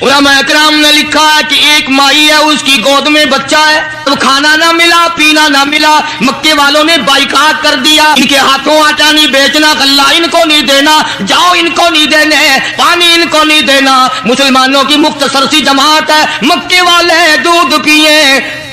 उलमा इकराम ने लिखा है कि एक माई है, उसकी गोद में बच्चा है, तो खाना ना मिला, पीना ना मिला, मक्के वालों ने बाइकाट कर दिया, इनके हाथों आटा नहीं बेचना, गल्ला इनको नहीं देना, जाओ इनको नहीं देने, पानी इनको नहीं देना। मुसलमानों की मुख्तसर सी जमात है, मक्के वाले दूध पिए,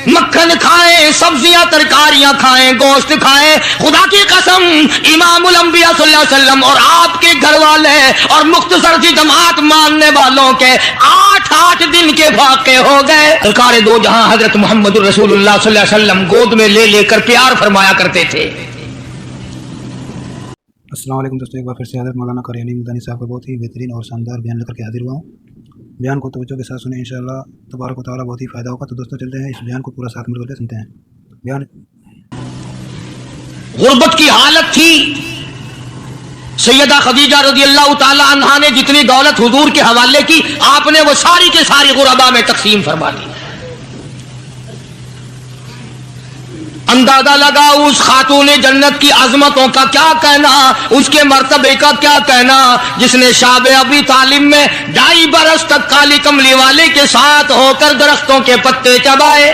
मक्खन खाएं, सब्जियां तरकारियां खाएं, गोश्त खाएं। खुदा की कसम इमामुल अंबिया सल्लल्लाहु अलैहि वसल्लम और आपके घर वाले और मुख्तसर सी जमात मानने वालों के 8 दिन के वाक़े हो गए। सरकार दो जहां हजरत मोहम्मद रसूलुल्लाह सल्लल्लाहु अलैहि वसल्लम गोद में ले लेकर प्यार फरमाया करते थे। अस्सलाम वालेकुम दोस्तों, एक बार फिर से हज़रत मौलाना क़रानी मदानी साहब का बहुत ही बेहतरीन और शानदार बयान लेकर के हाजिर हुआ हूँ। बयान को तवज्जो के साथ सुने, इंशाअल्लाह तबारक व तआला बहुत ही फ़ायदा होगा। तो दोस्तों चलते हैं, इस बयान को पूरा साथ मिलकर सुनते हैं। बयान गुर्बत की हालत थी, सैयदा खदीजा रज़ियल्लाहु ताला अन्हा ने जितनी दौलत हुजूर के हवाले की, आपने वो सारी के सारी गुरबा में तकसीम फरमा दी। अंदाजा लगा उस खातून जन्नत की अजमतों का क्या कहना, उसके मर्तबे का क्या कहना, जिसने शाब अबी तालिब में 2.5 बरस तक काली कमली वाले के साथ होकर दरख्तों के पत्ते चबाए,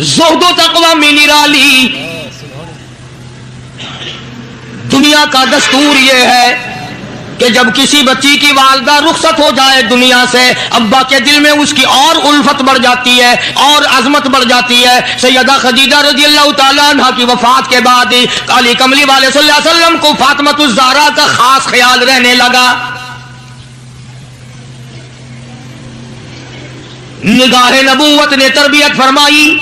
ज़ुहदो तक़वा में निराली। दुनिया का दस्तूर ये है कि जब किसी बच्ची की वालदा रुखसत हो जाए दुनिया से, अब्बा के दिल में उसकी और उल्फत बढ़ जाती है और अजमत बढ़ जाती है। सैयदा खदीजा रज़ियल्लाहु ताला अन्हा की वफात के बाद काली कमली वाले सल्लल्लाहु अलैहि वसल्लम को फातिमातुज़ ज़हरा का खास ख्याल रहने लगा। निगाहे नबूवत ने तरबियत फरमाई।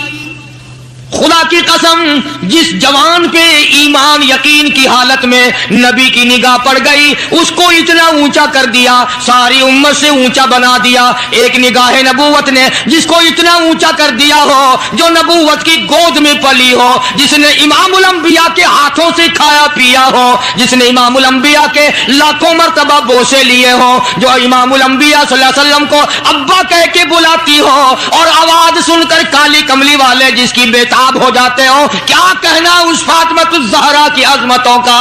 खुदा की कसम, जिस जवान पे ईमान यकीन की हालत में नबी की निगाह पड़ गई, उसको इतना ऊंचा कर दिया, सारी उम्मत से ऊंचा बना दिया। एक निगाह नबूवत ने जिसको इतना ऊंचा कर दिया हो, जो नबूवत की गोद में पली हो, जिसने इमामुल अंबिया के हाथों से खाया पिया हो, जिसने इमामुल अंबिया के लाखों मर्तबा बोसे लिए हो, जो इमामुल अंबिया सल्लल्लाहु अलैहि वसल्लम को अब्बा कह के बुलाती हो और आवाज सुनकर काली कमली वाले जिसकी बेताब हो जाते हो, क्या कहना उस फातिमातुज़ ज़हरा की अज़मतों का।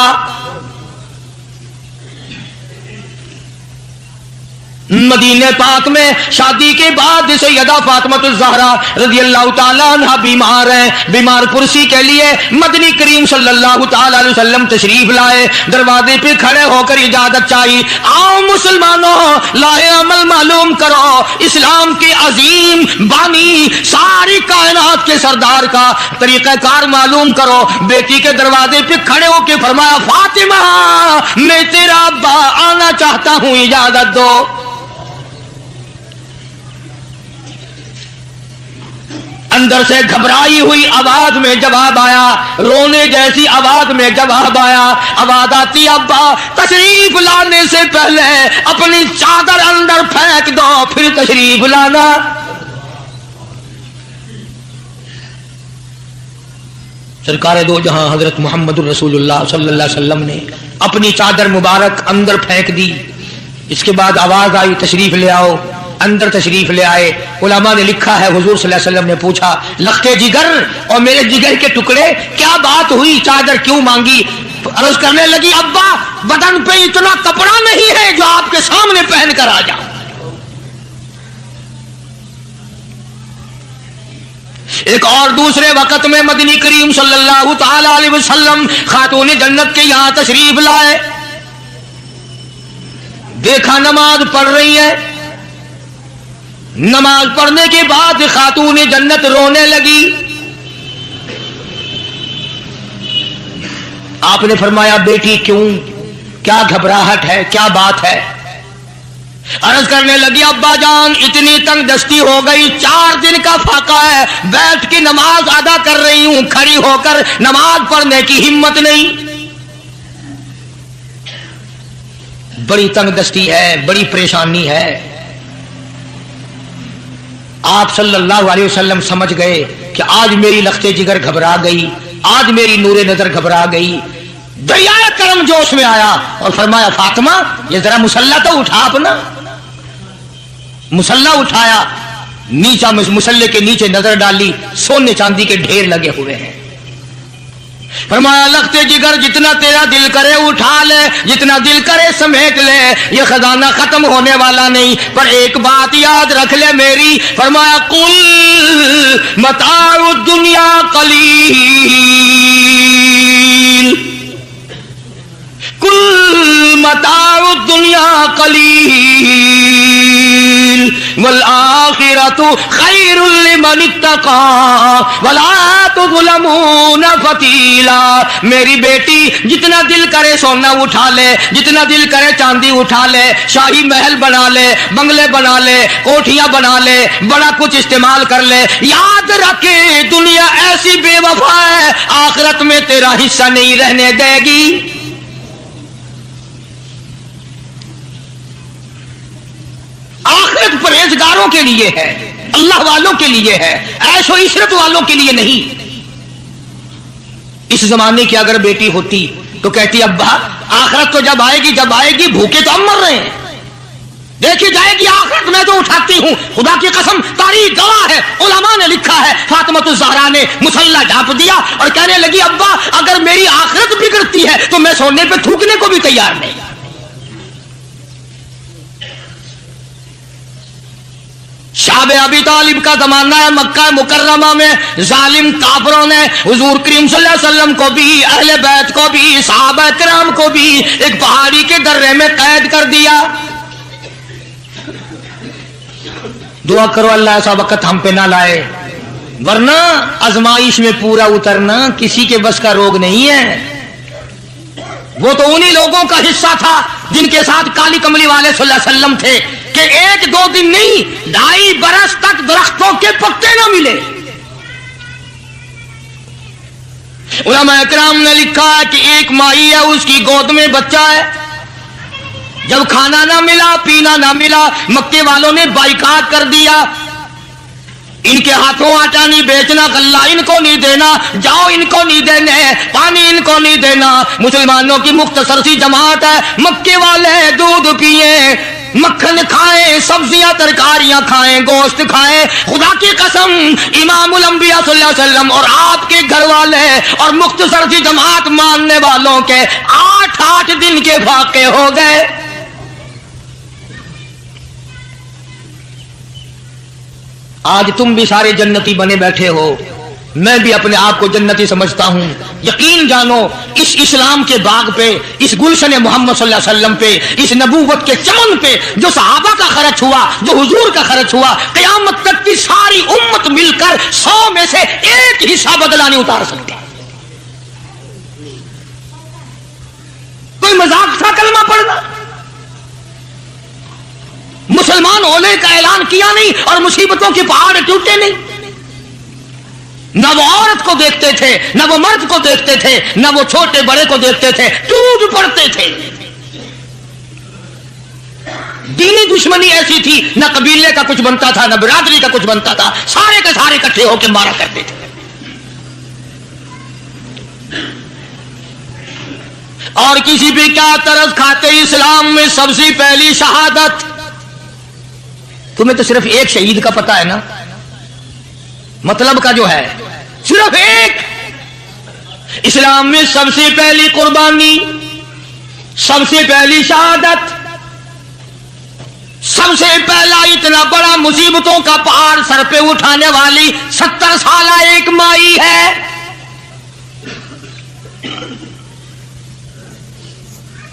मदीने पाक में शादी के बाद सैयदा फातिमातुज़ ज़हरा रज़ियल्लाहु ताला अन्हा बीमार हैं। बीमार कुर्सी के लिए मदनी करीम सल्लल्लाहु ताला अलैहि वसल्लम तशरीफ लाए। दरवाजे पे खड़े होकर इजाजत चाहिए, आओ मुसलमानों, लाए अमल मालूम करो, इस्लाम के अजीम बानी सारी कायनात के सरदार का तरीक़ाकार मालूम करो। बेटी के दरवाजे पे खड़े होकर फरमाया, फातिमा मैं तेरा अब्बा आना चाहता हूँ, इजाजत दो। अंदर से घबराई हुई आवाज में जवाब आया, रोने जैसी आवाज में जवाब आया। आवाज आती, अब्बा तशरीफ लाने से पहले अपनी चादर अंदर फेंक दो, फिर तशरीफ लाना। सरकार दो जहां हजरत मोहम्मद रसूलुल्लाह सल्लल्लाहु अलैहि वसल्लम ने अपनी चादर मुबारक अंदर फेंक दी। इसके बाद आवाज आई, तशरीफ ले आओ। अंदर तशरीफ ले आए। उलमा ने लिखा है, हुजूर सल्लल्लाहु अलैहि वसल्लम ने पूछा, लख्ते जिगर और मेरे जिगर के टुकड़े, क्या बात हुई, चादर क्यों मांगी। अर्ज करने लगी, अब्बा बदन पे इतना कपड़ा नहीं है जो आपके सामने पहन कर आ जाऊं। एक और दूसरे वक्त में मदनी करीम सल्लल्लाहु ताला अलैहि वसल्लम खातून जन्नत के यहां तशरीफ लाए। देखा नमाज पढ़ रही है। नमाज पढ़ने के बाद खातून जन्नत रोने लगी। आपने फरमाया, बेटी क्यों, क्या घबराहट है, क्या बात है। अर्ज करने लगी, अब्बा जान इतनी तंग दस्ती हो गई, 4 दिन का फाका है, बैठ के नमाज अदा कर रही हूं, खड़ी होकर नमाज पढ़ने की हिम्मत नहीं। बड़ी तंग दस्ती है, बड़ी परेशानी है। आप सल्लल्लाहु अलैहि वसल्लम समझ गए कि आज मेरी लख्ते जिगर घबरा गई, आज मेरी नूरे नजर घबरा गई। दरियाए करम जोश में आया और फरमाया, फातिमा ये जरा मुसल्ला तो उठा अपना। मुसल्ला उठाया, नीचा मुसल्ले के नीचे नजर डाली, सोने चांदी के ढेर लगे हुए हैं। فرمایا لخت جگر جتنا تیرا دل کرے اٹھا لے, جتنا دل کرے سمیٹ لے, یہ خزانہ ختم ہونے والا نہیں, پر ایک بات یاد رکھ لے میری. فرمایا قل متاع الدنیا قلیل, قل متاع الدنیا قلیل والآخرۃ خیر لمن اتقى ولا تظلمون فتیلا. میری بیٹی جتنا دل کرے سونا اٹھا لے, جتنا دل کرے چاندی اٹھا لے, شاہی محل بنا لے, بنگلے بنا لے, کوٹھیاں بنا لے, بڑا کچھ استعمال کر لے, یاد رکھے دنیا ایسی بے وفا ہے, آخرت میں تیرا حصہ نہیں رہنے دے گی. آخرت پرہیزگاروں کے لیے ہے, اللہ والوں کے لیے ہے, عیش و عشرت والوں کے لیے نہیں. اس زمانے کی اگر بیٹی ہوتی تو کہتی ابا آخرت تو جب آئے گی بھوکے تو ہم مر رہے ہیں, دیکھی جائے گی آخرت میں تو اٹھاتی ہوں. خدا کی قسم تاریخ گواہ ہے, علماء نے لکھا ہے, فاطمۃ الزہرا نے مصلی ڈھانپ دیا اور کہنے لگی ابا اگر میری آخرت بگڑتی ہے تو میں سونے پہ تھوکنے کو بھی تیار نہیں. شعب ابی طالب کا زمانہ ہے, مکہ مکرمہ میں ظالم کافروں نے حضور کریم صلی اللہ علیہ وسلم کو بھی, اہل بیت کو بھی, صحابہ کرام کو بھی ایک پہاڑی کے درے میں قید کر دیا. دعا کرو اللہ ایسا وقت ہم پہ نہ لائے, ورنہ آزمائش میں پورا اترنا کسی کے بس کا روگ نہیں ہے. وہ تو انہی لوگوں کا حصہ تھا جن کے ساتھ کالی کملی والے صلی اللہ علیہ وسلم تھے کہ 1-2 دن نہیں 2.5 برس تک درختوں کے پتے نہ ملے. علماء کرام نے لکھا ہے کہ ایک مائی ہے, اس کی گود میں بچہ ہے, جب کھانا نہ ملا, پینا نہ ملا, مکے والوں نے بائیکاٹ کر دیا. ان کے ہاتھوں آٹا نہیں بیچنا, غلہ ان کو نہیں دینا, جاؤ ان کو نہیں دینے, پانی ان کو نہیں دینا. مسلمانوں کی مختصر سی جماعت ہے, مکے والے دودھ پیئیں, مکھن کھائیں, سبزیاں ترکاریاں کھائیں, گوشت کھائیں. خدا کی قسم امام الانبیاء صلی اللہ علیہ وسلم اور آپ کے گھر والے اور مختصر سی جماعت ماننے والوں کے 8 دن کے فاقے ہو گئے. آج تم بھی سارے جنتی بنے بیٹھے ہو, میں بھی اپنے آپ کو جنتی سمجھتا ہوں. یقین جانو اس اسلام کے باغ پہ, اس گلشن محمد صلی اللہ علیہ وسلم پہ, اس نبوت کے چمن پہ جو صحابہ کا خرچ ہوا, جو حضور کا خرچ ہوا, قیامت تک کی ساری امت مل کر 100 میں سے 1 حصہ بدلہ نہیں اتار سکتی. کوئی مذاق تھا کلمہ پڑھنا؟ مسلمان ہونے کا اعلان کیا نہیں اور مصیبتوں کے پہاڑ ٹوٹے نہیں. نہ وہ عورت کو دیکھتے تھے, نہ وہ مرد کو دیکھتے تھے, نہ وہ چھوٹے بڑے کو دیکھتے تھے, ٹوٹ پڑتے تھے. دینی دشمنی ایسی تھی, نہ قبیلے کا کچھ بنتا تھا, نہ برادری کا کچھ بنتا تھا, سارے کے سارے اکٹھے ہو کے مارا کرتے تھے. اور کسی بھی کیا طرز کھاتے اسلام میں سب سے پہلی شہادت. تمہیں تو صرف ایک شہید کا پتہ ہے نا, مطلب کا جو ہے صرف ایک. اسلام میں سب سے پہلی قربانی, سب سے پہلی شہادت, سب سے پہلا اتنا بڑا مصیبتوں کا پہاڑ سر پہ اٹھانے والی 70 سالہ ایک مائی ہے.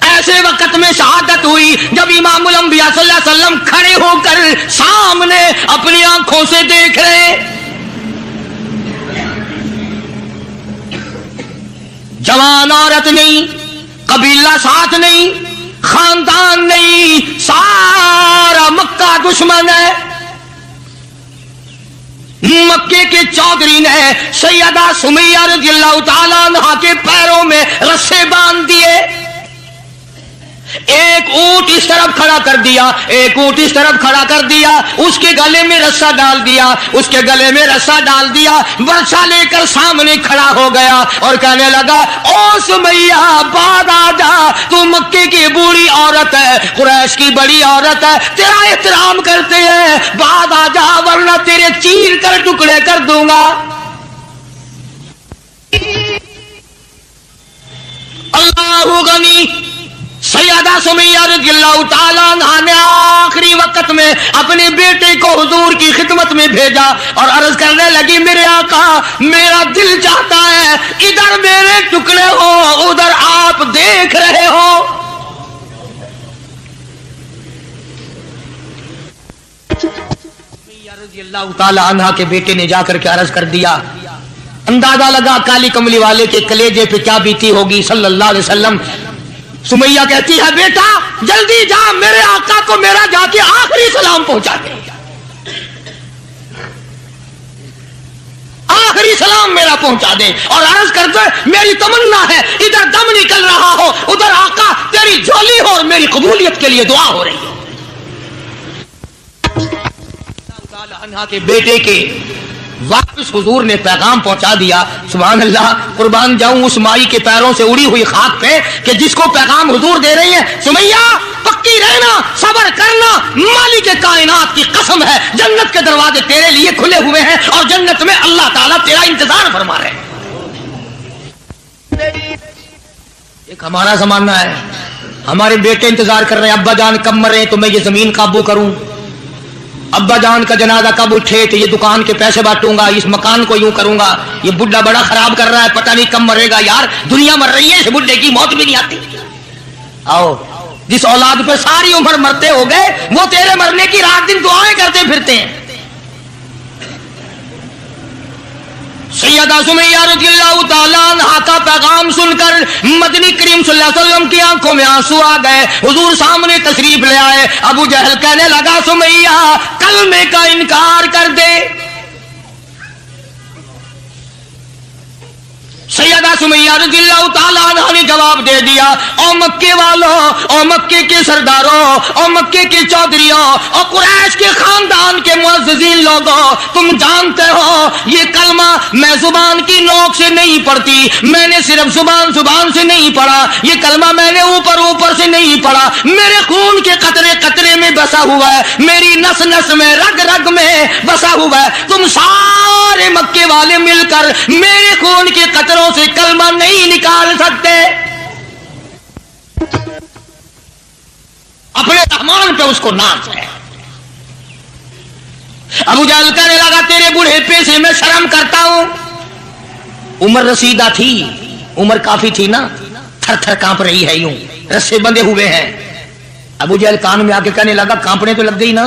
ایسے وقت میں شہادت ہوئی جب امام الانبیاء صلی اللہ علیہ وسلم کھڑے ہو کر سامنے اپنی آنکھوں سے دیکھ رہے. جوان عورت نہیں, قبیلہ ساتھ نہیں, خاندان نہیں, سارا مکہ دشمن ہے. مکے کے چودھری نے سیدہ سمیہ رضی اللہ تعالیٰ عنہا کے پیروں میں رسے باندھ دیے. ایک اونٹ اس طرف کھڑا کر دیا, ایک اونٹ اس طرف کھڑا کر دیا, اس کے گلے میں رسا ڈال دیا, اس کے گلے میں رسا ڈال دیا, برچا لے کر سامنے کھڑا ہو گیا اور کہنے لگا او سمیہ بعد آ جا, تو مکے کی بوڑھی عورت ہے, قریش کی بڑی عورت ہے, تیرا احترام کرتے ہیں, بعد آ جا ورنہ تیرے چیر کر ٹکڑے کر دوں گا. अल्लाहु गनी। सैयदा सुमैया रज़ियल्लाहु ताला अन्हा ने आखिरी वक्त में अपने बेटे को हुजूर की खिदमत में भेजा और अर्ज करने लगी, मेरे आका मेरा दिल चाहता है इधर मेरे टुकड़े हो, उधर आप देख रहे हो। रज़ियल्लाहु ताला अन्हा के बेटे ने जाकर के अर्ज कर दिया। अंदाजा लगा काली कमली वाले के कलेजे पे क्या बीती होगी सल्लल्लाहु अलैहि वसल्लम। सुमैया कहती है, बेटा जल्दी जा, मेरे आका को मेरा जाके आखिरी सलाम पहुंचा दे, आखिरी सलाम मेरा पहुंचा दे। और अर्ज कर दे, मेरी तमन्ना है इधर दम निकल रहा हो, उधर आका तेरी झोली हो और मेरी कबूलियत के लिए दुआ हो रही है। अन्हा के बेटे के वापस हुजूर ने पैगाम पहुंचा दिया। सुभान अल्लाह, कुर्बान जाऊं उस माई के पैरों से उड़ी हुई खाक पे कि जिसको पैगाम हुजूर दे रही है, सुमैया पक्की रहना, सब्र करना, मालिक के कायनात की कसम है जन्नत के दरवाजे तेरे लिए खुले हुए हैं और जन्नत में अल्लाह ताला तेरा इंतजार फरमा रहे हैं। एक हमारा जमाना है, हमारे बेटे इंतजार कर रहे हैं, अब्बा जान कब मरे तो मैं ये जमीन काबू करूं, अब्बा जान का जनाजा कब उठे तो ये दुकान के पैसे बांटूंगा, इस मकान को यूं करूंगा, ये बुढ़ा बड़ा खराब कर रहा है, पता नहीं कब मरेगा। यार दुनिया मर रही है, इस बुढ़े की मौत भी नहीं आती। आओ, जिस औलाद पे सारी उम्र मरते हो गए वो तेरे मरने की रात दिन दुआएं करते फिरते हैं। सैयदा सुमैया रज़ियल्लाहु ताला अन्हा का पैगाम सुनकर मदनी करीम सल्लल्लाहु अलैहि वसल्लम की आंखों में आंसू आ गए। हुजूर सामने तशरीफ ले आए। अबू जहल कहने लगा, सुमैया कलमे का इनकार कर दे। सैयदा सुमैया रज़ियल्लाहु ताला अन्हा ने जवाब दे दिया, ओ मक्के वालों, ओ मक्के के सरदारों, ओ मक्के के चौधरियों, ओ कुरैश के खानदान के मुअज़्ज़िज़ीन लोगों, तुम जानते हो ये कलमा मैं जुबान की नोक से नहीं पढ़ती, मैंने सिर्फ जुबान से नहीं पढ़ा, ये कलमा मैंने ऊपर से नहीं पढ़ा, मेरे खून के कतरे कतरे में बसा हुआ है, मेरी नस नस में रग रग में बसा हुआ है। तुम सारे मक्के वाले मिलकर मेरे खून के कतरों से कलमा नहीं निकाल सकते। अपने रहमान पे उसको नाज है। अबू जहल कहने लगा, तेरे बुढ़ेपे से मैं शर्म करता हूं। उम्र रसीदा थी, उम्र काफी थी ना, थर थर कांप रही है, यूं रस्से बंधे हुए हैं। अबू जहल कान में आके कहने लगा, कांपने तो लग गई ना,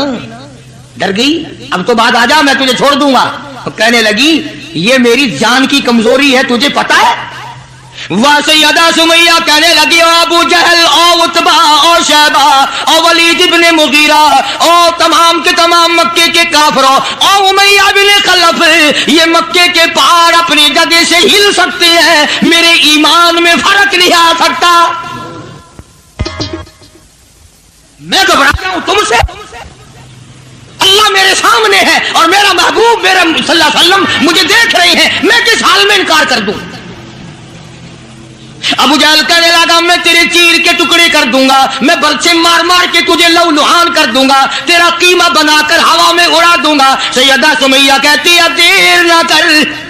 डर गई, अब तो बात आ जा, मैं तुझे छोड़ दूंगा। तो कहने लगी, ये मेरी जान की कमजोरी है, तुझे पता है। वह सैयदा सुमैया कहने लगी, ओ अबू जहल, ओ उतबा, ओ शैबा, ओ वलीद इब्ने मुगीरा, ओ तमाम के तमाम मक्के के काफरों, ओ उमैया बिन खलफ, ये मक्के के पहाड़ अपनी जगह से हिल सकते हैं, मेरे ईमान में फर्क नहीं आ सकता। मैं घबरा रहा हूं तुमसे, अल्लाह मेरे सामने है और मेरा महबूब मेरा सल्लल्लाहु अलैहि वसल्लम मुझे देख रहे हैं, मैं किस हाल में इनकार कर दूं। अबू जहल कहने लगा, मैं तेरे चीर के टुकड़े कर दूंगा, मैं बरछे मार मार के तुझे लहू-लुहान कर दूंगा, तेरा कीमा बनाकर हवा में उड़ा दूंगा। सैयदा सुमैया कहती है, देर ना कर,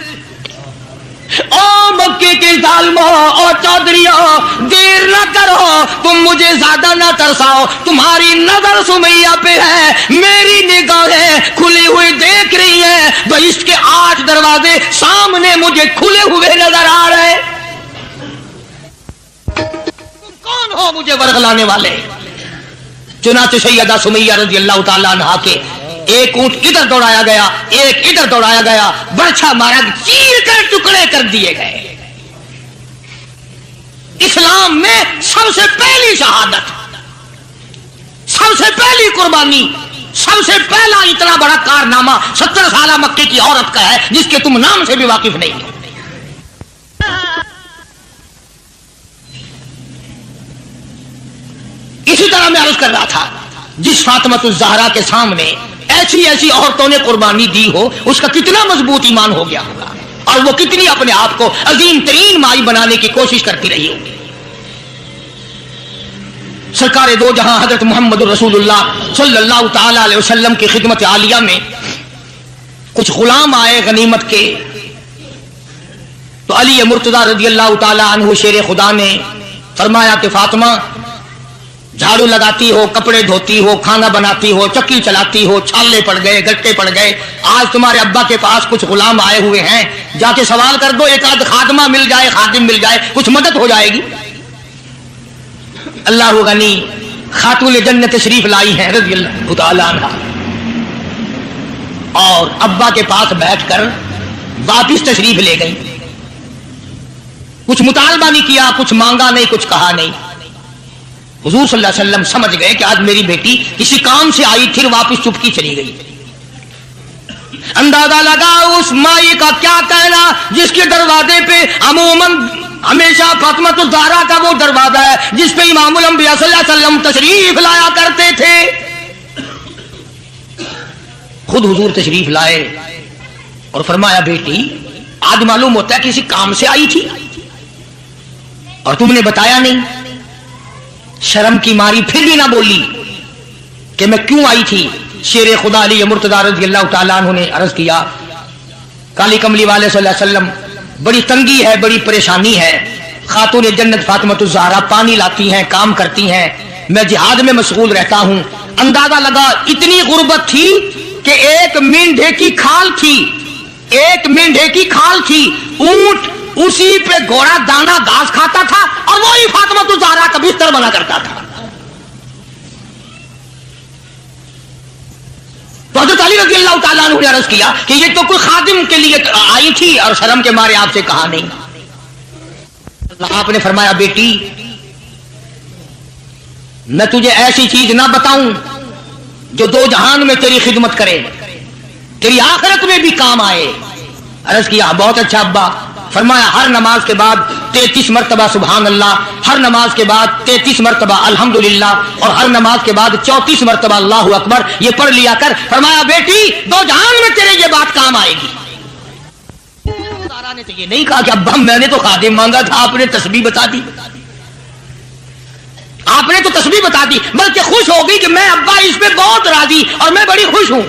ओ मक्के के जालिमों, ओ चौधरियों, देर ना करो, तुम मुझे ज्यादा ना तरसाओ, तुम्हारी नजर सुमैया पे है, मेरी निगाहें खुली हुई देख रही हैं, तो इसके 8 दरवाजे सामने मुझे खुले हुए नजर आ रहे। तुम कौन हो मुझे वर्गलाने वाले। चुनाचे सैयदा सुमैया रज़ियल्लाहु ताला अन्हा के एक ऊंट इधर दौड़ाया गया, एक इधर दौड़ाया गया, बरछा मारा, चीर कर टुकड़े कर दिए गए। इस्लाम में सबसे पहली शहादत, सबसे पहली कुर्बानी, सबसे पहला इतना बड़ा कारनामा 70 साल मक्के की औरत का है, जिसके तुम नाम से भी वाकिफ नहीं हो। इसी तरह मैं अर्ज कर रहा था, जिस फातिमतुज़ ज़हरा के सामने ऐसी ऐसी औरतों ने कुर्बानी दी हो, उसका कितना मजबूत ईमान हो गया होगा और वो कितनी अपने आप को अजीम तरीन माई बनाने की कोशिश करती रही होगी। सरकारे दो जहां हजरत मोहम्मद रसूलुल्लाह सल्लल्लाहु ताला अलैहि वसल्लम की खिदमत आलिया में कुछ गुलाम आए गनीमत के, तो अली मुर्तजा रज़ियल्लाहु ताला अन्हु शेर खुदा ने फरमाया कि फातिमा, झाड़ू लगाती हो, कपड़े धोती हो, खाना बनाती हो, चक्की चलाती हो, छाले पड़ गए, गट्टे पड़ गए, आज तुम्हारे अब्बा के पास कुछ गुलाम आए हुए हैं, जाके सवाल कर दो, एक आध खादमा मिल जाए, खादिम मिल जाए, कुछ मदद हो जाएगी। अल्लाह गनी खातून जन्नत तशरीफ लाई हैं रज़ी अल्लाह तआला अन्हा, और अब्बा के पास बैठकर वापिस तशरीफ ले गई। कुछ मुतालबा नहीं किया, कुछ मांगा नहीं, कुछ कहा नहीं। हुजूर सल्लल्लाहु अलैहि वसल्लम समझ गए कि आज मेरी बेटी किसी काम से आई, फिर वापस चुपकी चली गई। अंदाजा लगा उस माई का क्या कहना जिसके दरवाजे पे अमूमन हमेशा फातिमा ज़हरा का वो दरवाजा है जिस पे इमामुल अंबिया सल्लल्लाहु अलैहि वसल्लम तशरीफ लाया करते थे। खुद हुजूर तशरीफ लाए और फरमाया, बेटी आज मालूम होता है किसी काम से आई थी और तुमने बताया नहीं। शर्म की मारी फिर भी ना बोली कि मैं क्यों आई थी। शेर खुदा अली मुर्तजा रज़ी अल्लाह तआला अन्हु ने अर्ज किया, काली कमली वाले सल्लल्लाहु अलैहि वसल्लम बड़ी तंगी है, बड़ी परेशानी है, खातून जन्नत फातिमा ज़हरा पानी लाती हैं, काम करती हैं, मैं जिहाद में मशगूल रहता हूं। अंदाजा लगा इतनी गुर्बत थी कि एक मेंढे की खाल थी, एक मेंढे की खाल थी, ऊंट उसी पे घोड़ा दाना घास खाता था और वही फातिमा ज़हरा का बिस्तर बना करता था। तो हज़रत अली रज़ी अल्लाह तआला अन्हु ने अर्ज किया कि ये तो कोई खादिम के लिए आई थी और शर्म के मारे आपसे कहा नहीं। आपने फरमाया, बेटी मैं तुझे ऐसी चीज ना बताऊं जो दो जहान में तेरी खिदमत करे, तेरी आखिरत में भी काम आए। अर्ज किया, बहुत अच्छा अब्बा। फरमाया, हर नमाज के बाद 33 मरतबा सुभान अल्लाह, हर नमाज के बाद 33 मरतबा अल्हम्दुलिल्लाह और हर नमाज के बाद 34 मरतबा अल्लाहु अकबर, ये पढ़ लिया कर। फरमाया, बेटी दो जहान में तेरे ये बात काम आएगी। सारा ने तो ये नहीं कहा कि अब्बा मैंने तो खादिम मांगा था, आपने तस्बीह बता दी, आपने तो तस्बीह बता दी, बल्कि खुश हो गई कि मैं अब्बा इस पे बहुत राजी और मैं बड़ी खुश हूं।